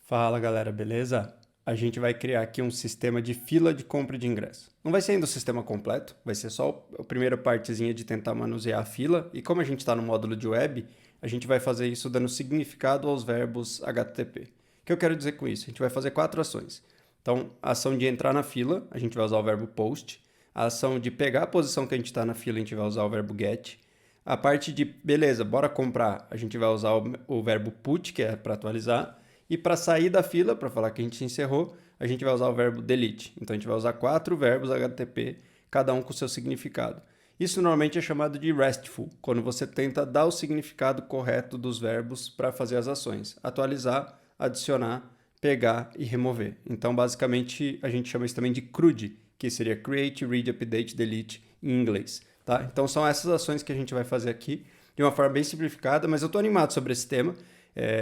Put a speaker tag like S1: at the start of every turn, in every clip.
S1: Fala galera, beleza? A gente vai criar aqui um sistema de fila de compra de ingresso. Não vai ser ainda o sistema completo, vai ser só a primeira partezinha de tentar manusear a fila. E como a gente está no módulo de web, a gente vai fazer isso dando significado aos verbos HTTP. O que eu quero dizer com isso? A gente vai fazer 4 ações. Então, a ação de entrar na fila, a gente vai usar o verbo post. A ação de pegar a posição que a gente está na fila, a gente vai usar o verbo get. A parte de, beleza, bora comprar, a gente vai usar o verbo put, que é para atualizar. E para sair da fila, para falar que a gente encerrou, a gente vai usar o verbo delete. Então a gente vai usar 4 verbos HTTP, cada um com seu significado. Isso normalmente é chamado de RESTful, quando você tenta dar o significado correto dos verbos para fazer as ações. Atualizar, adicionar, pegar e remover. Então basicamente a gente chama isso também de CRUD, que seria Create, Read, Update, Delete em inglês. Tá? Então são essas ações que a gente vai fazer aqui de uma forma bem simplificada, mas eu estou animado sobre esse tema.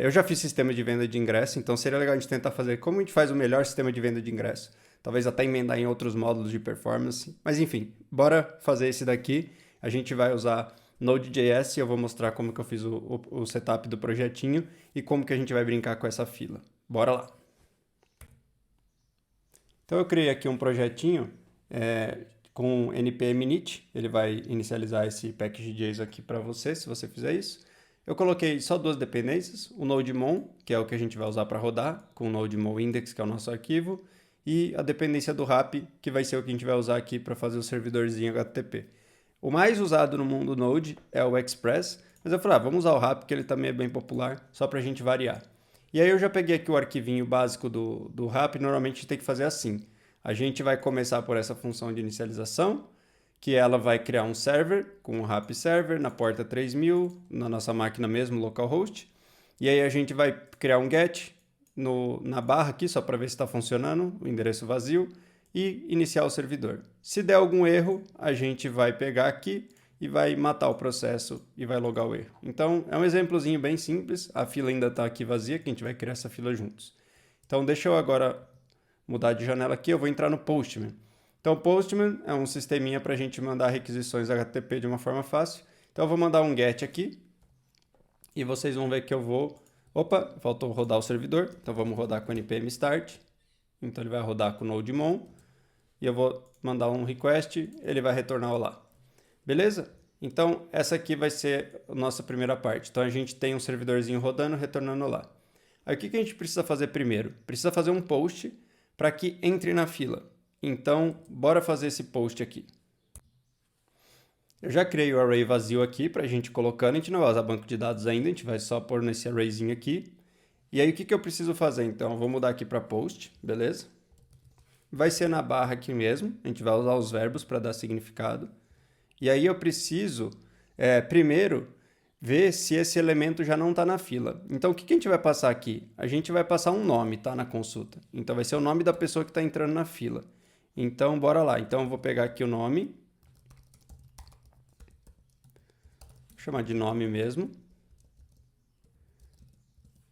S1: Eu já fiz sistema de venda de ingresso, então seria legal a gente tentar fazer como a gente faz o melhor sistema de venda de ingresso. Talvez até emendar em outros módulos de performance. Mas enfim, bora fazer esse daqui. A gente vai usar Node.js e eu vou mostrar como que eu fiz o setup do projetinho e como que a gente vai brincar com essa fila. Bora lá! Então eu criei aqui um projetinho com npm init. Ele vai inicializar esse package.json aqui para você, se você fizer isso. Eu coloquei só 2 dependências, o nodemon, que é o que a gente vai usar para rodar, com o nodemon index, que é o nosso arquivo, e a dependência do wrap, que vai ser o que a gente vai usar aqui para fazer o servidorzinho HTTP. O mais usado no mundo Node é o Express, mas eu falei, vamos usar o wrap, que ele também é bem popular, só para a gente variar. E aí eu já peguei aqui o arquivinho básico do wrap, normalmente a gente tem que fazer assim. A gente vai começar por essa função de inicialização, que ela vai criar um server com um wrap server na porta 3000, na nossa máquina mesmo, localhost. E aí a gente vai criar um get na barra aqui, só para ver se está funcionando, o endereço vazio, e iniciar o servidor. Se der algum erro, a gente vai pegar aqui e vai matar o processo e vai logar o erro. Então, é um exemplozinho bem simples, a fila ainda está aqui vazia, que a gente vai criar essa fila juntos. Então, deixa eu agora mudar de janela aqui, eu vou entrar no Postman. Então, o Postman é um sisteminha para a gente mandar requisições HTTP de uma forma fácil. Então, eu vou mandar um GET aqui. E vocês vão ver que eu vou... Opa, faltou rodar o servidor. Então, vamos rodar com npm start. Então, ele vai rodar com o nodemon. E eu vou mandar um request. Ele vai retornar olá. Beleza? Então, essa aqui vai ser a nossa primeira parte. Então, a gente tem um servidorzinho rodando, retornando olá. Aí, o que a gente precisa fazer primeiro? Precisa fazer um post para que entre na fila. Então, bora fazer esse post aqui. Eu já criei o array vazio aqui para a gente colocando. A gente não vai usar banco de dados ainda, a gente vai só pôr nesse arrayzinho aqui. E aí, o que eu preciso fazer? Então, eu vou mudar aqui para post, beleza? Vai ser na barra aqui mesmo. A gente vai usar os verbos para dar significado. E aí, eu preciso, primeiro, ver se esse elemento já não está na fila. Então, o que a gente vai passar aqui? A gente vai passar um nome, tá? Na consulta. Então, vai ser o nome da pessoa que está entrando na fila. Então, bora lá. Então, eu vou pegar aqui o nome. Vou chamar de nome mesmo.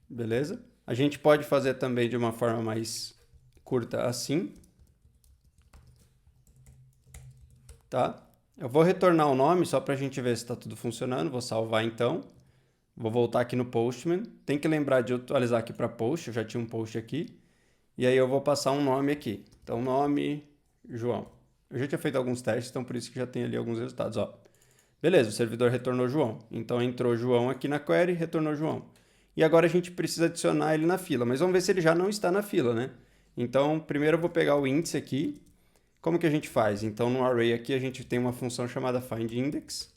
S1: Beleza? A gente pode fazer também de uma forma mais curta assim. Tá? Eu vou retornar o nome só para a gente ver se está tudo funcionando. Vou salvar então. Vou voltar aqui no Postman. Tem que lembrar de atualizar aqui para post. Eu já tinha um post aqui. E aí eu vou passar um nome aqui. Então, nome... João. Eu já tinha feito alguns testes, então por isso que já tem ali alguns resultados. Ó. Beleza, o servidor retornou João. Então entrou João aqui na query, retornou João. E agora a gente precisa adicionar ele na fila, mas vamos ver se ele já não está na fila, né? Então, primeiro eu vou pegar o índice aqui. Como que a gente faz? Então, no array aqui a gente tem uma função chamada findIndex.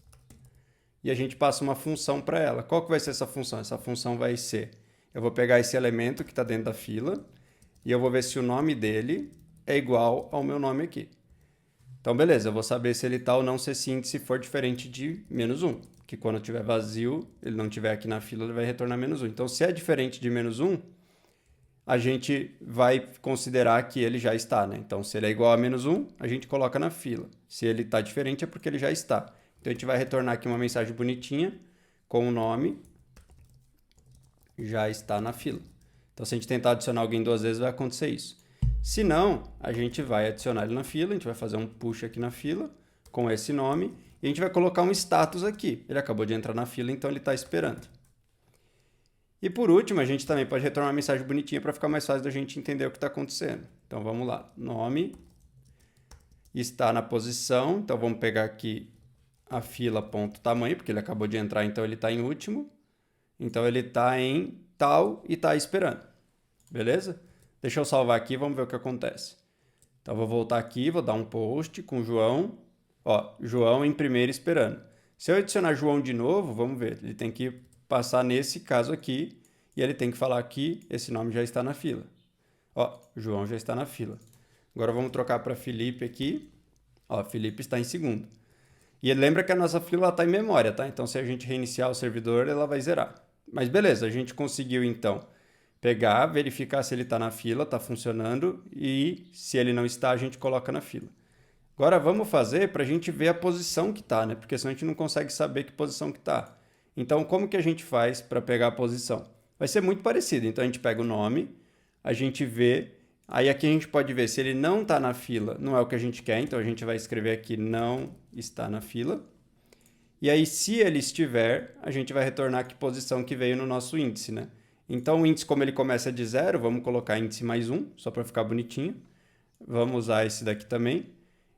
S1: E a gente passa uma função para ela. Qual que vai ser essa função? Essa função vai ser... Eu vou pegar esse elemento que está dentro da fila e eu vou ver se o nome dele é igual ao meu nome aqui. Então, beleza, eu vou saber se ele está ou não se esse índice for diferente de -1. Que quando estiver vazio, ele não estiver aqui na fila, ele vai retornar -1. Então, se é diferente de -1, a gente vai considerar que ele já está, né? Então, se ele é igual a -1, a gente coloca na fila. Se ele está diferente, é porque ele já está. Então, a gente vai retornar aqui uma mensagem bonitinha com o nome já está na fila. Então, se a gente tentar adicionar alguém 2 vezes, vai acontecer isso. Se não, a gente vai adicionar ele na fila, a gente vai fazer um push aqui na fila com esse nome e a gente vai colocar um status aqui. Ele acabou de entrar na fila, então ele está esperando. E por último, a gente também pode retornar uma mensagem bonitinha para ficar mais fácil da gente entender o que está acontecendo. Então vamos lá, nome está na posição, então vamos pegar aqui a fila.tamanho, porque ele acabou de entrar, então ele está em último. Então ele está em tal e está esperando, beleza? Deixa eu salvar aqui, vamos ver o que acontece. Então vou voltar aqui, vou dar um post com o João. Ó, João em primeiro esperando. Se eu adicionar João de novo, vamos ver, ele tem que passar nesse caso aqui e ele tem que falar que esse nome já está na fila. Ó, João já está na fila. Agora vamos trocar para Felipe aqui. Ó, Felipe está em segundo. E lembra que a nossa fila está em memória, tá? Então se a gente reiniciar o servidor, ela vai zerar. Mas beleza, a gente conseguiu então pegar, verificar se ele está na fila, está funcionando, e se ele não está, a gente coloca na fila. Agora vamos fazer para a gente ver a posição que está, né? Porque senão a gente não consegue saber que posição que está. Então como que a gente faz para pegar a posição? Vai ser muito parecido. Então a gente pega o nome, a gente vê, aí aqui a gente pode ver se ele não está na fila, não é o que a gente quer, então a gente vai escrever aqui não está na fila. E aí, se ele estiver, a gente vai retornar que posição que veio no nosso índice, né? Então, o índice, como ele começa de 0, vamos colocar índice mais 1, só para ficar bonitinho. Vamos usar esse daqui também.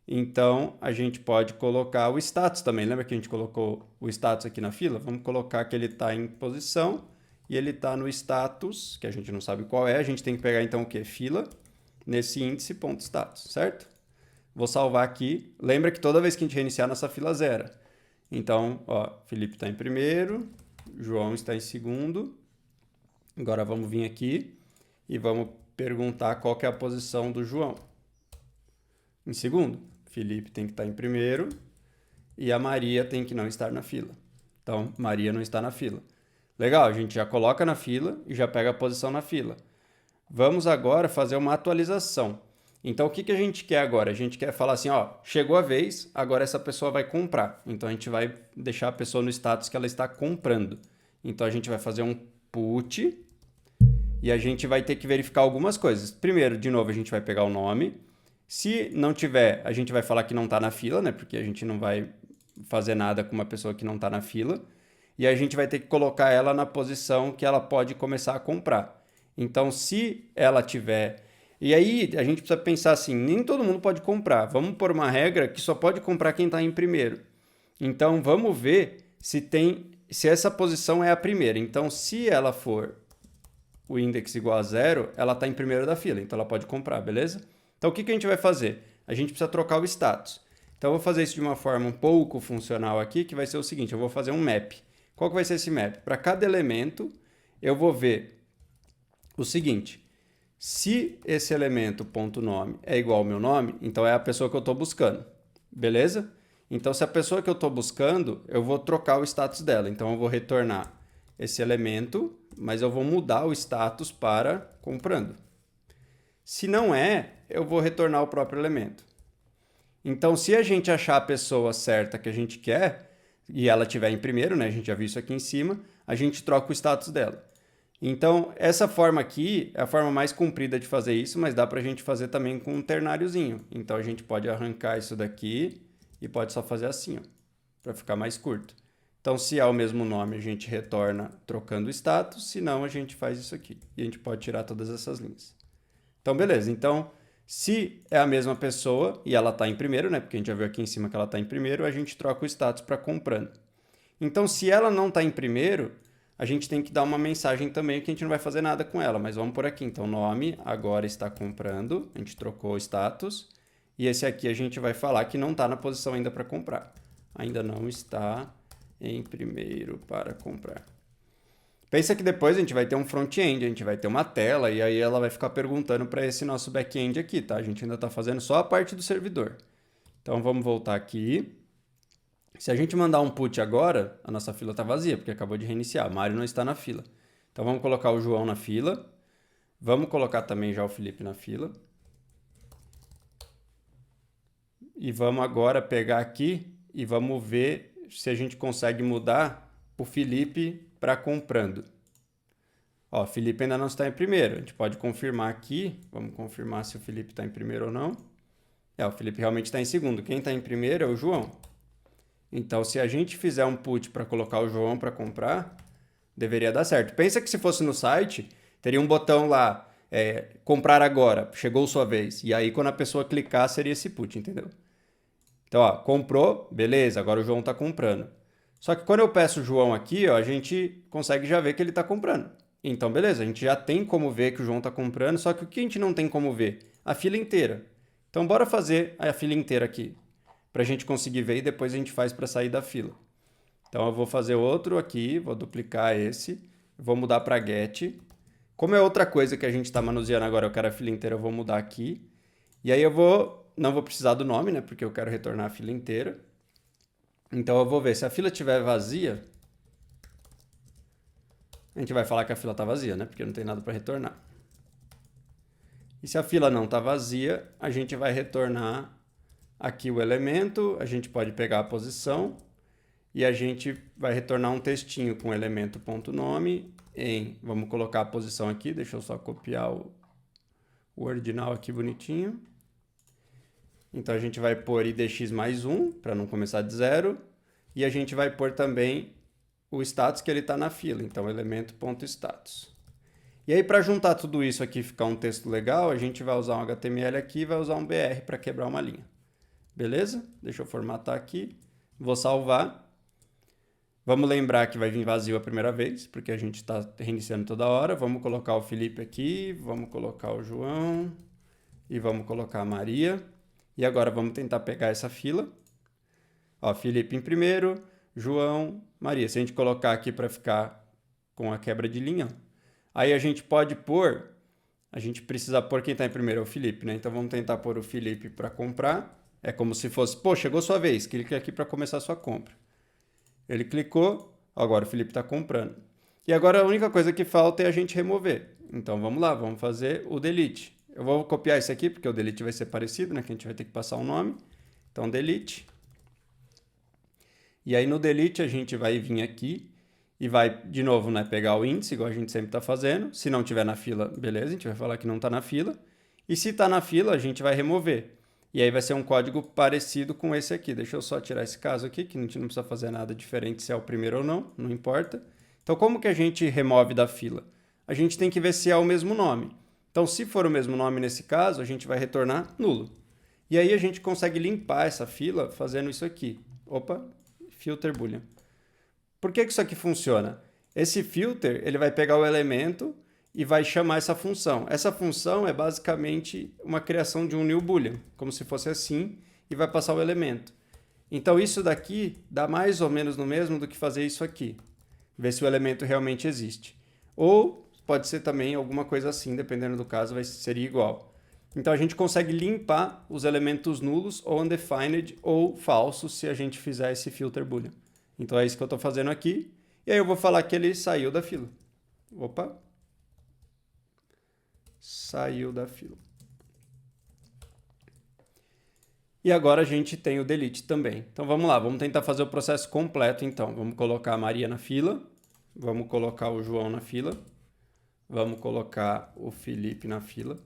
S1: Então, a gente pode colocar o status também. Lembra que a gente colocou o status aqui na fila? Vamos colocar que ele está em posição e ele está no status, que a gente não sabe qual é. A gente tem que pegar, então, o quê? Fila, nesse índice.status, certo? Vou salvar aqui. Lembra que toda vez que a gente reiniciar, nossa fila zera. Então, ó, Felipe está em primeiro, João está em segundo. Agora vamos vir aqui e vamos perguntar qual que é a posição do João. Em segundo, Felipe tem que estar em primeiro e a Maria tem que não estar na fila. Então, Maria não está na fila. Legal, a gente já coloca na fila e já pega a posição na fila. Vamos agora fazer uma atualização. Então, o que a gente quer agora? A gente quer falar assim, ó, chegou a vez, agora essa pessoa vai comprar. Então, a gente vai deixar a pessoa no status que ela está comprando. Então, a gente vai fazer um put e a gente vai ter que verificar algumas coisas. Primeiro, de novo, a gente vai pegar o nome. Se não tiver, a gente vai falar que não está na fila, né? Porque a gente não vai fazer nada com uma pessoa que não está na fila. E a gente vai ter que colocar ela na posição que ela pode começar a comprar. Então, se ela tiver... E aí, a gente precisa pensar assim, nem todo mundo pode comprar. Vamos pôr uma regra que só pode comprar quem está em primeiro. Então, vamos ver se essa posição é a primeira. Então, se ela for o index igual a 0, ela está em primeiro da fila. Então, ela pode comprar, beleza? Então, o que a gente vai fazer? A gente precisa trocar o status. Então, eu vou fazer isso de uma forma um pouco funcional aqui, que vai ser o seguinte, eu vou fazer um map. Qual que vai ser esse map? Para cada elemento, eu vou ver o seguinte... Se esse elemento .nome é igual ao meu nome, então é a pessoa que eu estou buscando, beleza? Então, se a pessoa que eu estou buscando, eu vou trocar o status dela. Então, eu vou retornar esse elemento, mas eu vou mudar o status para comprando. Se não é, eu vou retornar o próprio elemento. Então, se a gente achar a pessoa certa que a gente quer, e ela estiver em primeiro, né? A gente já viu isso aqui em cima, a gente troca o status dela. Então, essa forma aqui é a forma mais comprida de fazer isso, mas dá para a gente fazer também com um ternáriozinho. Então, a gente pode arrancar isso daqui e pode só fazer assim, ó, para ficar mais curto. Então, se é o mesmo nome, a gente retorna trocando o status, se não, a gente faz isso aqui. E a gente pode tirar todas essas linhas. Então, beleza. Então, se é a mesma pessoa e ela está em primeiro, né? Porque a gente já viu aqui em cima que ela está em primeiro, a gente troca o status para comprando. Então, se ela não está em primeiro... a gente tem que dar uma mensagem também que a gente não vai fazer nada com ela, mas vamos por aqui. Então, nome agora está comprando, a gente trocou o status, e esse aqui a gente vai falar que não está na posição ainda para comprar. Ainda não está em primeiro para comprar. Pensa que depois a gente vai ter um front-end, a gente vai ter uma tela, e aí ela vai ficar perguntando para esse nosso back-end aqui, tá? A gente ainda está fazendo só a parte do servidor. Então, vamos voltar aqui. Se a gente mandar um put agora, a nossa fila está vazia, porque acabou de reiniciar. Mário não está na fila. Então, vamos colocar o João na fila. Vamos colocar também já o Felipe na fila. E vamos agora pegar aqui e vamos ver se a gente consegue mudar o Felipe para comprando. Ó, o Felipe ainda não está em primeiro. A gente pode confirmar aqui. Vamos confirmar se o Felipe está em primeiro ou não. O Felipe realmente está em segundo. Quem está em primeiro é o João. Então, se a gente fizer um put para colocar o João para comprar, deveria dar certo. Pensa que se fosse no site, teria um botão lá, comprar agora, chegou sua vez. E aí, quando a pessoa clicar, seria esse put, entendeu? Então, ó, comprou, beleza, agora o João está comprando. Só que quando eu peço o João aqui, ó, a gente consegue já ver que ele está comprando. Então, beleza, a gente já tem como ver que o João está comprando, só que o que a gente não tem como ver? A fila inteira. Então, bora fazer a fila inteira aqui, para a gente conseguir ver e depois a gente faz para sair da fila. Então, eu vou fazer outro aqui, vou duplicar esse, vou mudar para get. Como é outra coisa que a gente está manuseando agora, eu quero a fila inteira, eu vou mudar aqui. E aí não vou precisar do nome, né, porque eu quero retornar a fila inteira. Então, eu vou ver, se a fila estiver vazia, a gente vai falar que a fila está vazia, né, porque não tem nada para retornar. E se a fila não está vazia, a gente vai retornar aqui o elemento, a gente pode pegar a posição e a gente vai retornar um textinho com elemento.nome vamos colocar a posição aqui, deixa eu só copiar o ordinal aqui bonitinho. Então a gente vai pôr idx mais 1, para não começar de 0, e a gente vai pôr também o status que ele está na fila, então elemento.status. E aí, para juntar tudo isso aqui e ficar um texto legal, a gente vai usar um HTML aqui e vai usar um BR para quebrar uma linha. Beleza? Deixa eu formatar aqui. Vou salvar. Vamos lembrar que vai vir vazio a primeira vez, porque a gente está reiniciando toda hora. Vamos colocar o Felipe aqui, vamos colocar o João e vamos colocar a Maria. E agora vamos tentar pegar essa fila. Ó, Felipe em primeiro, João, Maria. Se a gente colocar aqui para ficar com a quebra de linha, aí a gente pode pôr, a gente precisa pôr quem está em primeiro, é o Felipe, né? Então vamos tentar pôr o Felipe para comprar. É como se fosse, pô, chegou sua vez, clique aqui para começar a sua compra. Ele clicou, agora o Felipe está comprando. E agora a única coisa que falta é a gente remover. Então vamos lá, vamos fazer o delete. Eu vou copiar isso aqui, porque o delete vai ser parecido, né? Que a gente vai ter que passar um nome. Então delete. E aí no delete a gente vai vir aqui e vai, de novo, né, pegar o índice, igual a gente sempre está fazendo. Se não tiver na fila, beleza, a gente vai falar que não está na fila. E se está na fila, a gente vai remover. E aí vai ser um código parecido com esse aqui. Deixa eu só tirar esse caso aqui, que a gente não precisa fazer nada diferente se é o primeiro ou não, não importa. Então, como que a gente remove da fila? A gente tem que ver se é o mesmo nome. Então, se for o mesmo nome nesse caso, a gente vai retornar nulo. E aí a gente consegue limpar essa fila fazendo isso aqui. Opa, filter boolean. Por que isso aqui funciona? Esse filter, ele vai pegar o elemento e vai chamar essa função. Essa função é basicamente uma criação de um new boolean, como se fosse assim, e vai passar o elemento. Então isso daqui dá mais ou menos no mesmo do que fazer isso aqui. Ver se o elemento realmente existe. Ou pode ser também alguma coisa assim, dependendo do caso, seria igual. Então a gente consegue limpar os elementos nulos, ou undefined, ou falsos, se a gente fizer esse filter boolean. Então é isso que eu estou fazendo aqui. E aí eu vou falar que ele saiu da fila. Opa! Saiu da fila. E agora a gente tem o delete também. Então vamos lá, vamos tentar fazer o processo completo então. Vamos colocar a Maria na fila, vamos colocar o João na fila, vamos colocar o Felipe na fila,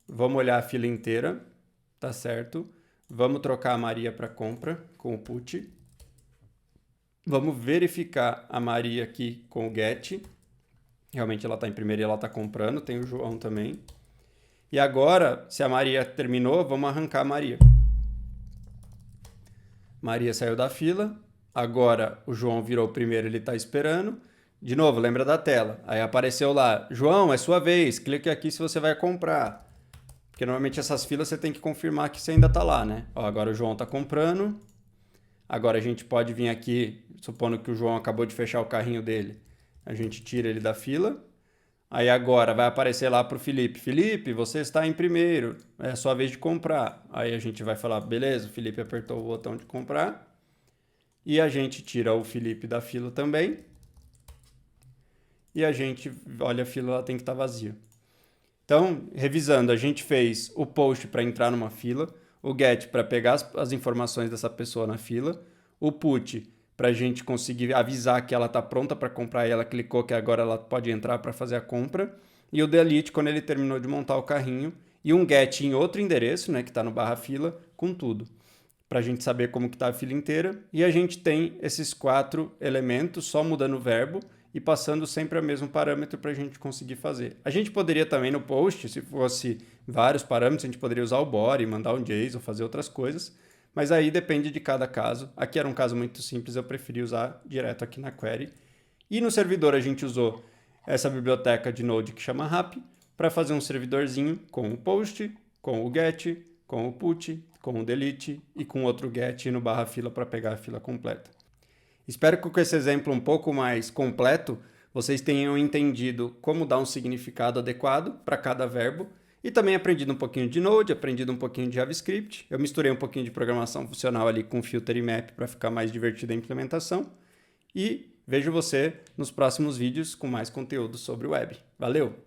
S1: vamos olhar a fila inteira, tá certo? Vamos trocar a Maria para compra com o put. Vamos verificar a Maria aqui com o get. Realmente ela está em primeiro e ela está comprando, tem o João também. E agora, se a Maria terminou, vamos arrancar a Maria. Maria saiu da fila, agora o João virou o primeiro, ele está esperando. De novo, lembra da tela. Aí apareceu lá, João, é sua vez, clique aqui se você vai comprar. Porque normalmente essas filas você tem que confirmar que você ainda está lá, né? Ó, agora o João está comprando. Agora a gente pode vir aqui, supondo que o João acabou de fechar o carrinho dele. A gente tira ele da fila. Aí agora vai aparecer lá para o Felipe. Felipe, você está em primeiro. É a sua vez de comprar. Aí a gente vai falar, beleza, o Felipe apertou o botão de comprar. E a gente tira o Felipe da fila também. E a gente olha a fila, ela tem que estar vazia. Então, revisando, a gente fez o post para entrar numa fila. O get para pegar as informações dessa pessoa na fila. O put para a gente conseguir avisar que ela está pronta para comprar e ela clicou que agora ela pode entrar para fazer a compra. E o delete quando ele terminou de montar o carrinho. E um get em outro endereço, né, que está no barra fila, com tudo. Para a gente saber como está a fila inteira. E a gente tem esses 4 elementos, só mudando o verbo. e passando sempre o mesmo parâmetro para a gente conseguir fazer. A gente poderia também no post, se fosse vários parâmetros, a gente poderia usar o body, mandar um JSON, fazer outras coisas, mas aí depende de cada caso. Aqui era um caso muito simples, eu preferi usar direto aqui na query. E no servidor a gente usou essa biblioteca de Node que chama RAP para fazer um servidorzinho com o post, com o get, com o put, com o delete e com outro get no barra fila para pegar a fila completa. Espero que com esse exemplo um pouco mais completo vocês tenham entendido como dar um significado adequado para cada verbo e também aprendido um pouquinho de Node, aprendido um pouquinho de JavaScript. Eu misturei um pouquinho de programação funcional ali com filter e map para ficar mais divertida a implementação. E vejo você nos próximos vídeos com mais conteúdo sobre web. Valeu!